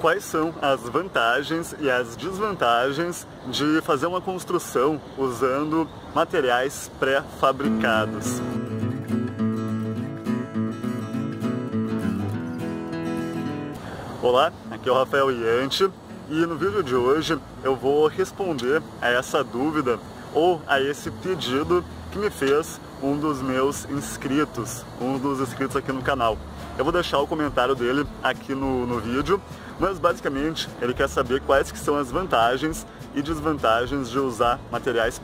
quais são as vantagens e as desvantagens de fazer uma construção usando materiais pré-fabricados. Olá, aqui é o Rafael Ianti e no vídeo de hoje eu vou responder a essa dúvida ou a esse pedido que me fez um dos meus inscritos, um dos inscritos aqui no canal. Eu vou deixar o comentário dele aqui no vídeo, mas basicamente ele quer saber quais que são as vantagens e desvantagens de usar materiais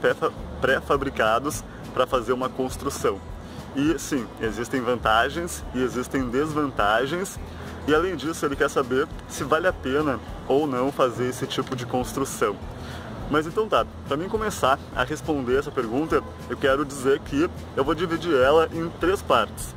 pré-fabricados para fazer uma construção. E sim, existem vantagens e existem desvantagens, e além disso ele quer saber se vale a pena ou não fazer esse tipo de construção. Mas então tá, para mim começar a responder essa pergunta, eu quero dizer que eu vou dividir ela em 3 partes.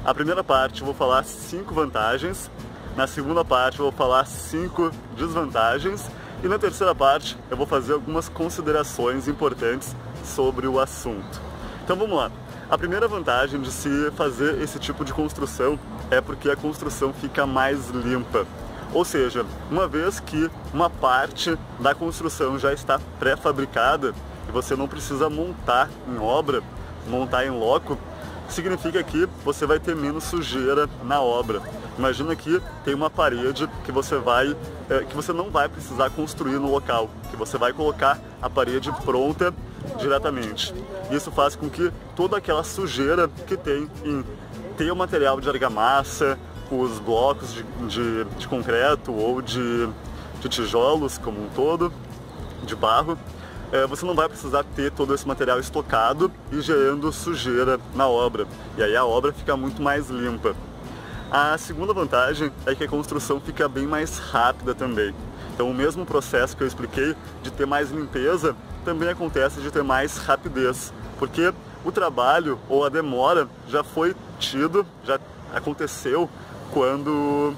A primeira parte eu vou falar 5 vantagens, na segunda parte eu vou falar 5 desvantagens e na terceira parte eu vou fazer algumas considerações importantes sobre o assunto. Então vamos lá. A primeira vantagem de se fazer esse tipo de construção é porque a construção fica mais limpa. Ou seja, uma vez que uma parte da construção já está pré-fabricada e você não precisa montar em obra, montar em loco, significa que você vai ter menos sujeira na obra. Imagina que tem uma parede que você não vai precisar construir no local, que você vai colocar a parede pronta diretamente. Isso faz com que toda aquela sujeira que tem em ter o material de argamassa, os blocos de concreto ou de tijolos como um todo, de barro, você não vai precisar ter todo esse material estocado e gerando sujeira na obra. E aí a obra fica muito mais limpa. A segunda vantagem é que a construção fica bem mais rápida também. Então o mesmo processo que eu expliquei de ter mais limpeza, também acontece de ter mais rapidez. Porque o trabalho ou a demora já foi tido, já aconteceu quando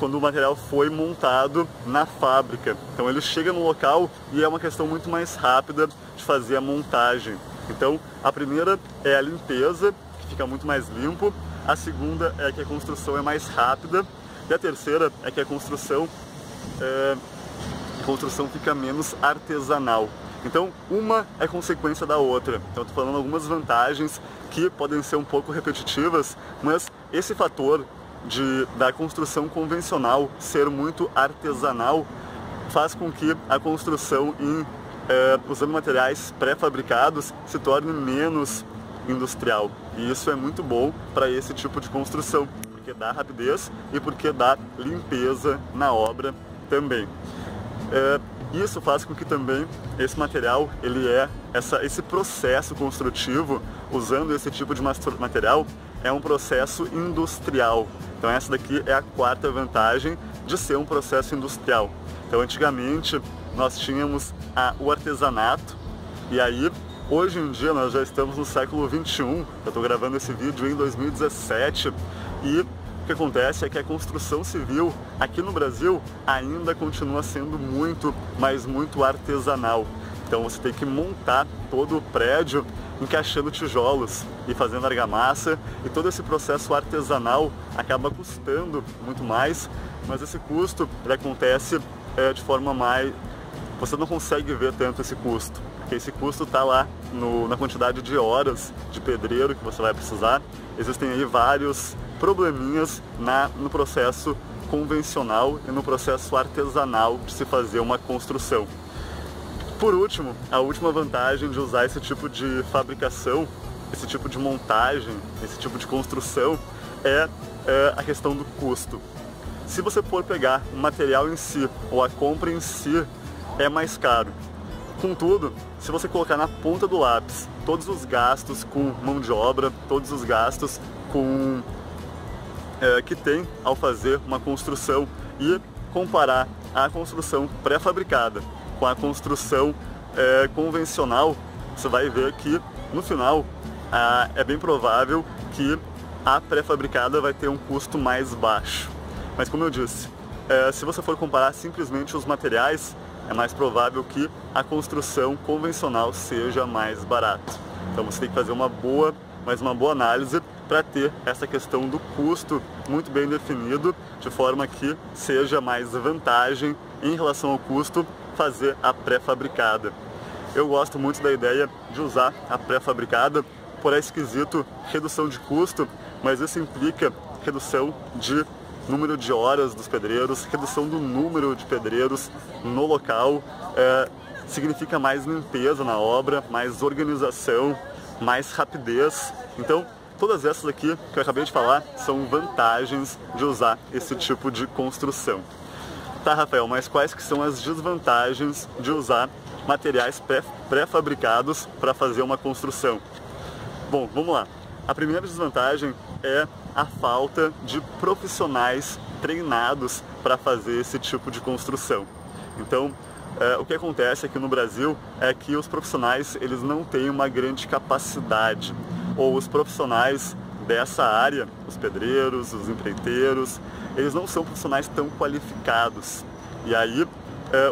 o material foi montado na fábrica. Então ele chega no local e é uma questão muito mais rápida de fazer a montagem. Então a primeira é a limpeza, que fica muito mais limpo. A segunda é que a construção é mais rápida. E a terceira é que a construção fica menos artesanal. Então uma é consequência da outra. Então estou falando algumas vantagens que podem ser um pouco repetitivas, mas esse fator da construção convencional ser muito artesanal faz com que a construção usando materiais pré-fabricados se torne menos industrial. E isso é muito bom para esse tipo de construção, porque dá rapidez e porque dá limpeza na obra também. Isso faz com que também esse material, esse processo construtivo, usando esse tipo de material, é um processo industrial. Então essa daqui é a quarta vantagem de ser um processo industrial. Então antigamente nós tínhamos o artesanato, e aí hoje em dia nós já estamos no século 21, eu estou gravando esse vídeo em 2017, e o que acontece é que a construção civil aqui no Brasil ainda continua sendo muito, mas muito artesanal. Então você tem que montar todo o prédio encaixando tijolos e fazendo argamassa, e todo esse processo artesanal acaba custando muito mais, mas esse custo ele acontece de forma mais... Você não consegue ver tanto esse custo, porque esse custo está lá na quantidade de horas de pedreiro que você vai precisar. Existem aí vários probleminhas no processo convencional e no processo artesanal de se fazer uma construção. Por último, a última vantagem de usar esse tipo de fabricação, esse tipo de montagem, esse tipo de construção é a questão do custo. Se você for pegar o material em si ou a compra em si, é mais caro. Contudo, se você colocar na ponta do lápis todos os gastos com mão de obra, todos os gastos que tem ao fazer uma construção e comparar a construção pré-fabricada com a construção convencional, você vai ver que no final é bem provável que a pré-fabricada vai ter um custo mais baixo. Mas como eu disse, se você for comparar simplesmente os materiais, é mais provável que a construção convencional seja mais barata. Então você tem que fazer uma boa análise para ter essa questão do custo muito bem definido, de forma que seja mais vantagem em relação ao custo fazer a pré-fabricada. Eu gosto muito da ideia de usar a pré-fabricada por esse quesito redução de custo, mas isso implica redução de número de horas dos pedreiros, redução do número de pedreiros no local, significa mais limpeza na obra, mais organização, mais rapidez. Então, todas essas aqui que eu acabei de falar são vantagens de usar esse tipo de construção. Tá, Rafael, mas quais que são as desvantagens de usar materiais pré-fabricados para fazer uma construção? Bom, vamos lá. A primeira desvantagem é a falta de profissionais treinados para fazer esse tipo de construção. Então, o que acontece aqui no Brasil é que os profissionais eles não têm uma grande capacidade, ou os profissionais dessa área, os pedreiros, os empreiteiros, eles não são profissionais tão qualificados. E aí,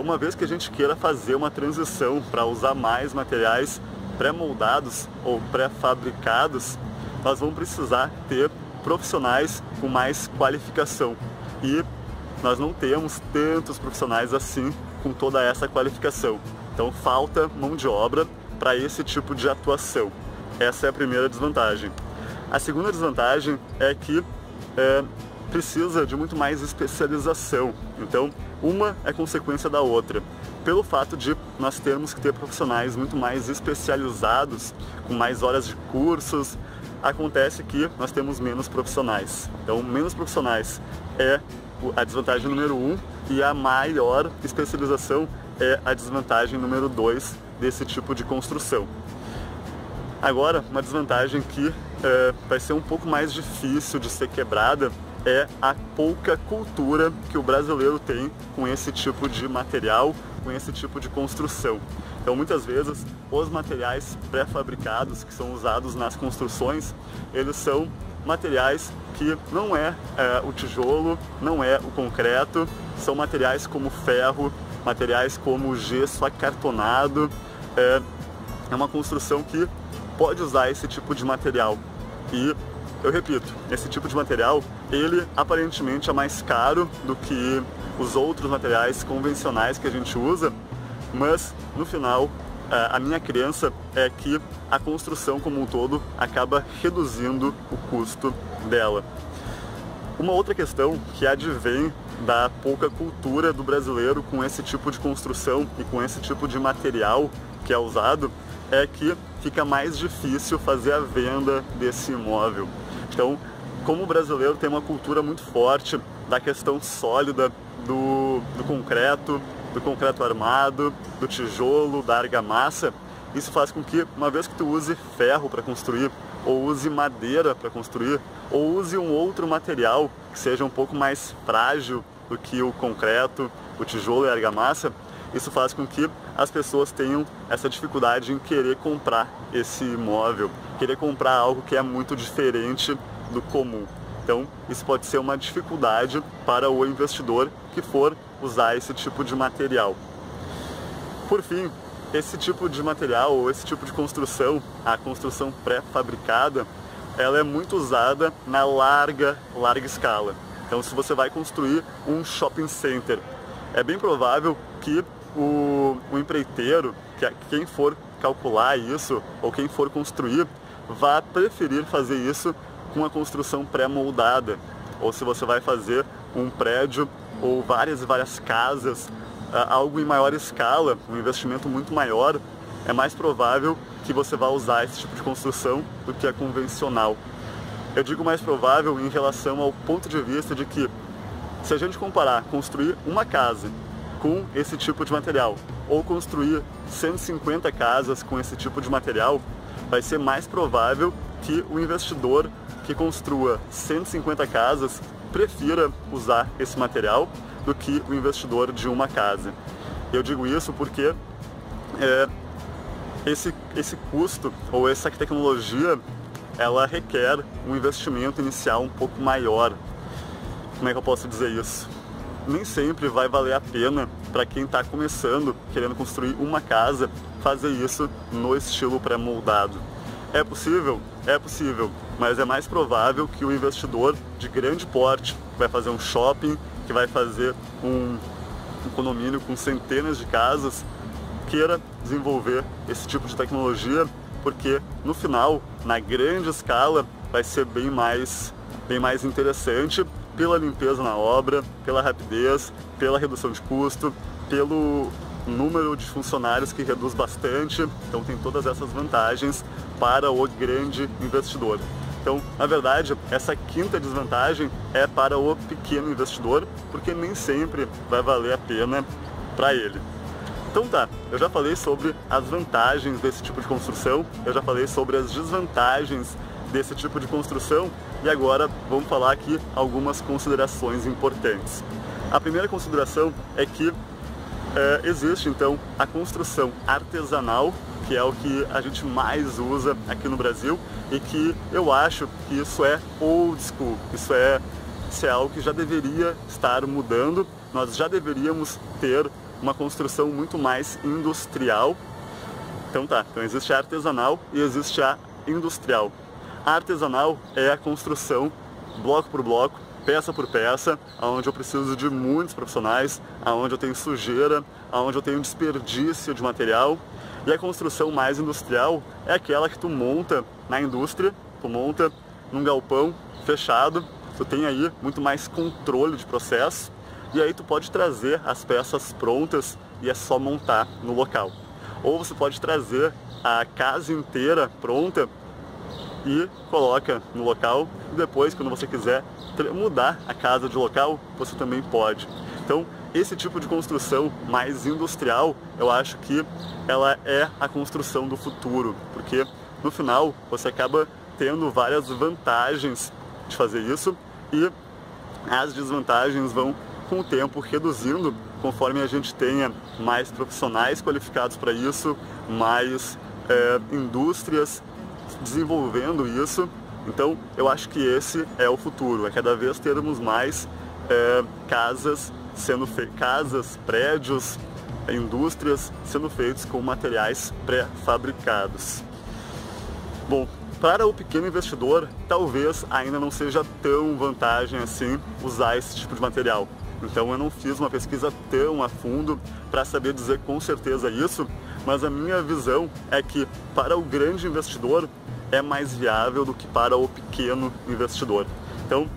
uma vez que a gente queira fazer uma transição para usar mais materiais pré-moldados ou pré-fabricados, nós vamos precisar ter profissionais com mais qualificação. E nós não temos tantos profissionais assim com toda essa qualificação. Então falta mão de obra para esse tipo de atuação. Essa é a primeira desvantagem. A segunda desvantagem é que precisa de muito mais especialização. Então, uma é consequência da outra. Pelo fato de nós termos que ter profissionais muito mais especializados, com mais horas de cursos, acontece que nós temos menos profissionais. Então, menos profissionais é a desvantagem número 1 e a maior especialização é a desvantagem número 2 desse tipo de construção. Agora, uma desvantagem que vai ser um pouco mais difícil de ser quebrada é a pouca cultura que o brasileiro tem com esse tipo de material, com esse tipo de construção. Então, muitas vezes, os materiais pré-fabricados que são usados nas construções, eles são materiais que não é o tijolo, não é o concreto, são materiais como ferro, materiais como gesso acartonado. É uma construção que pode usar esse tipo de material. E eu repito, esse tipo de material, ele aparentemente é mais caro do que os outros materiais convencionais que a gente usa, mas no final a minha crença é que a construção como um todo acaba reduzindo o custo dela. Uma outra questão que advém da pouca cultura do brasileiro com esse tipo de construção e com esse tipo de material que é usado é que fica mais difícil fazer a venda desse imóvel. Então, como o brasileiro tem uma cultura muito forte da questão sólida do concreto armado, do tijolo, da argamassa, isso faz com que, uma vez que tu use ferro para construir, ou use madeira para construir, ou use um outro material que seja um pouco mais frágil do que o concreto, o tijolo e a argamassa, isso faz com que as pessoas tenham essa dificuldade em querer comprar esse imóvel, querer comprar algo que é muito diferente do comum. Então, isso pode ser uma dificuldade para o investidor que for usar esse tipo de material. Por fim, esse tipo de material ou esse tipo de construção, a construção pré-fabricada, ela é muito usada na larga escala. Então, se você vai construir um shopping center, é bem provável que o empreiteiro, quem for calcular isso ou quem for construir, vá preferir fazer isso com a construção pré-moldada. Ou se você vai fazer um prédio ou várias casas, algo em maior escala, um investimento muito maior, é mais provável que você vá usar esse tipo de construção do que a convencional. Eu digo mais provável em relação ao ponto de vista de que, se a gente comparar construir uma casa com esse tipo de material ou construir 150 casas com esse tipo de material, vai ser mais provável que o investidor que construa 150 casas prefira usar esse material do que o investidor de uma casa. Eu digo isso porque esse custo ou essa tecnologia, ela requer um investimento inicial um pouco maior. Como é que eu posso dizer isso? Nem sempre vai valer a pena para quem está começando, querendo construir uma casa, fazer isso no estilo pré-moldado. É possível? É possível, mas é mais provável que o investidor de grande porte, que vai fazer um shopping, que vai fazer um condomínio com centenas de casas, queira desenvolver esse tipo de tecnologia, porque no final, na grande escala, vai ser bem mais interessante pela limpeza na obra, pela rapidez, pela redução de custo, pelo número de funcionários que reduz bastante. Então tem todas essas vantagens para o grande investidor. Então, na verdade, essa quinta desvantagem é para o pequeno investidor, porque nem sempre vai valer a pena para ele. Então tá, eu já falei sobre as vantagens desse tipo de construção, eu já falei sobre as desvantagens desse tipo de construção e agora vamos falar aqui algumas considerações importantes. A primeira consideração é que existe então a construção artesanal, que é o que a gente mais usa aqui no Brasil e que eu acho que isso é old school, isso é algo que já deveria estar mudando, nós já deveríamos ter uma construção muito mais industrial. Então existe a artesanal e existe a industrial. A artesanal é a construção bloco por bloco, peça por peça, onde eu preciso de muitos profissionais, onde eu tenho sujeira, onde eu tenho desperdício de material. E a construção mais industrial é aquela que tu monta na indústria, tu monta num galpão fechado, tu tem aí muito mais controle de processo, e aí tu pode trazer as peças prontas e é só montar no local. Ou você pode trazer a casa inteira pronta e coloca no local, e depois, quando você quiser mudar a casa de local, você também pode. Então, esse tipo de construção mais industrial, eu acho que ela é a construção do futuro, porque no final você acaba tendo várias vantagens de fazer isso e as desvantagens vão com o tempo reduzindo conforme a gente tenha mais profissionais qualificados para isso, mais indústrias desenvolvendo isso. Então eu acho que esse é o futuro, é cada vez termos mais casas, prédios, indústrias sendo feitos com materiais pré-fabricados. Bom, para o pequeno investidor, talvez ainda não seja tão vantagem assim usar esse tipo de material. Então eu não fiz uma pesquisa tão a fundo para saber dizer com certeza isso, mas a minha visão é que para o grande investidor é mais viável do que para o pequeno investidor. Então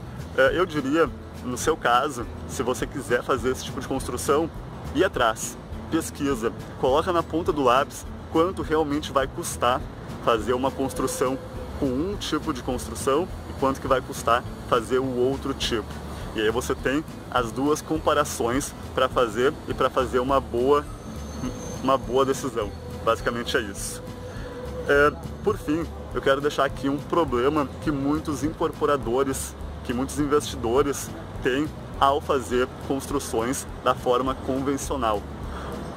eu diria, no seu caso, se você quiser fazer esse tipo de construção, ir atrás, pesquisa, coloca na ponta do lápis quanto realmente vai custar fazer uma construção com um tipo de construção e quanto que vai custar fazer o outro tipo. E aí você tem as duas comparações para fazer e para fazer uma boa decisão. Basicamente é isso. Por fim, eu quero deixar aqui um problema que muitos incorporadores, que muitos investidores têm ao fazer construções da forma convencional.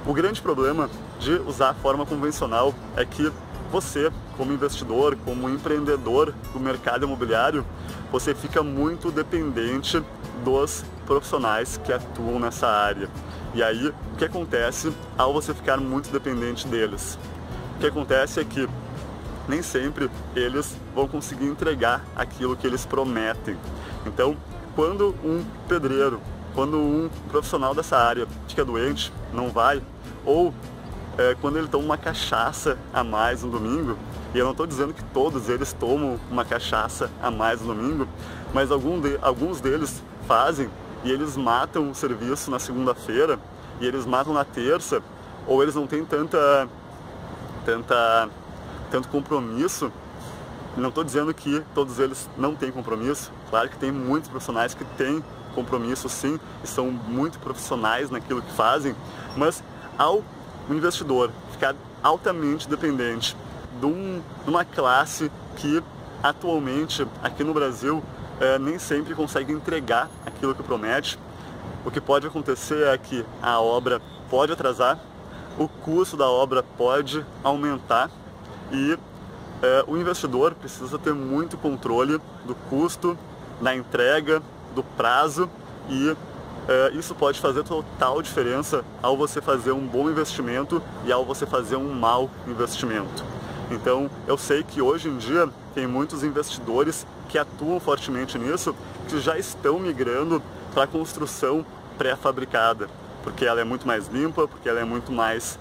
O grande problema de usar a forma convencional é que você, como investidor, como empreendedor do mercado imobiliário, você fica muito dependente dos profissionais que atuam nessa área. E aí, o que acontece ao você ficar muito dependente deles? O que acontece é que nem sempre eles vão conseguir entregar aquilo que eles prometem. Então, quando um pedreiro, quando um profissional dessa área fica doente, não vai, ou quando ele toma uma cachaça a mais no domingo, e eu não estou dizendo que todos eles tomam uma cachaça a mais no domingo, mas alguns deles fazem e eles matam o serviço na segunda-feira e eles matam na terça, ou eles não têm tanto compromisso. Não estou dizendo que todos eles não têm compromisso, claro que tem muitos profissionais que têm compromisso sim, e são muito profissionais naquilo que fazem, mas ao investidor ficar altamente dependente de uma classe que atualmente aqui no Brasil nem sempre consegue entregar aquilo que promete, o que pode acontecer é que a obra pode atrasar, o custo da obra pode aumentar e o investidor precisa ter muito controle do custo, da entrega, do prazo e isso pode fazer total diferença ao você fazer um bom investimento e ao você fazer um mau investimento. Então eu sei que hoje em dia tem muitos investidores que atuam fortemente nisso, que já estão migrando para a construção pré-fabricada, porque ela é muito mais limpa, porque ela é muito mais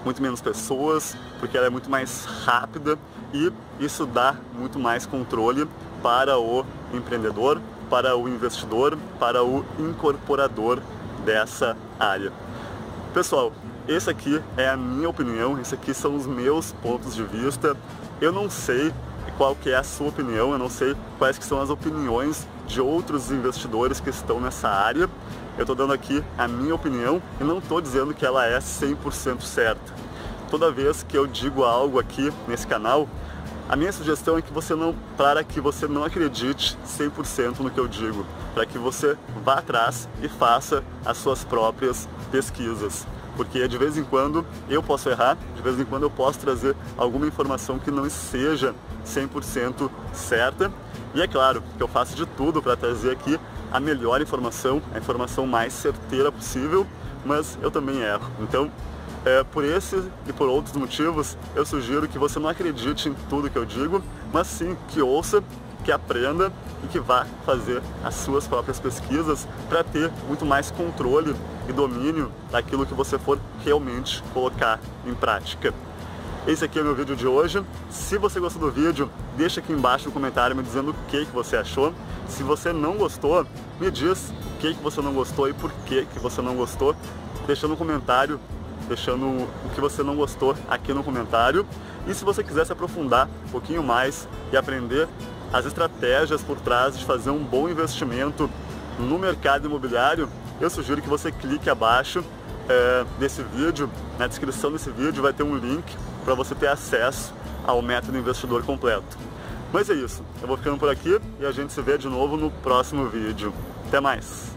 muito menos pessoas, porque ela é muito mais rápida e isso dá muito mais controle para o empreendedor, para o investidor, para o incorporador dessa área. Pessoal, esse aqui é a minha opinião, esses aqui são os meus pontos de vista. Eu não sei qual que é a sua opinião, eu não sei quais que são as opiniões de outros investidores que estão nessa área. Eu estou dando aqui a minha opinião e não estou dizendo que ela é 100% certa. Toda vez que eu digo algo aqui nesse canal, a minha sugestão é que para que você não acredite 100% no que eu digo, para que você vá atrás e faça as suas próprias pesquisas. Porque de vez em quando eu posso errar, de vez em quando eu posso trazer alguma informação que não seja 100% certa. E é claro que eu faço de tudo para trazer aqui a melhor informação, a informação mais certeira possível, mas eu também erro. Então, por esses e por outros motivos, eu sugiro que você não acredite em tudo que eu digo, mas sim que ouça, que aprenda e que vá fazer as suas próprias pesquisas para ter muito mais controle e domínio daquilo que você for realmente colocar em prática. Esse aqui é o meu vídeo de hoje. Se você gostou do vídeo, deixa aqui embaixo no comentário me dizendo o que você achou. Se você não gostou, me diz o que você não gostou e por que você não gostou, deixando um comentário, deixando o que você não gostou aqui no comentário. E se você quiser se aprofundar um pouquinho mais e aprender as estratégias por trás de fazer um bom investimento no mercado imobiliário, eu sugiro que você clique abaixo desse vídeo. Na descrição desse vídeo vai ter um link para você ter acesso ao método investidor completo. Mas é isso, eu vou ficando por aqui e a gente se vê de novo no próximo vídeo. Até mais!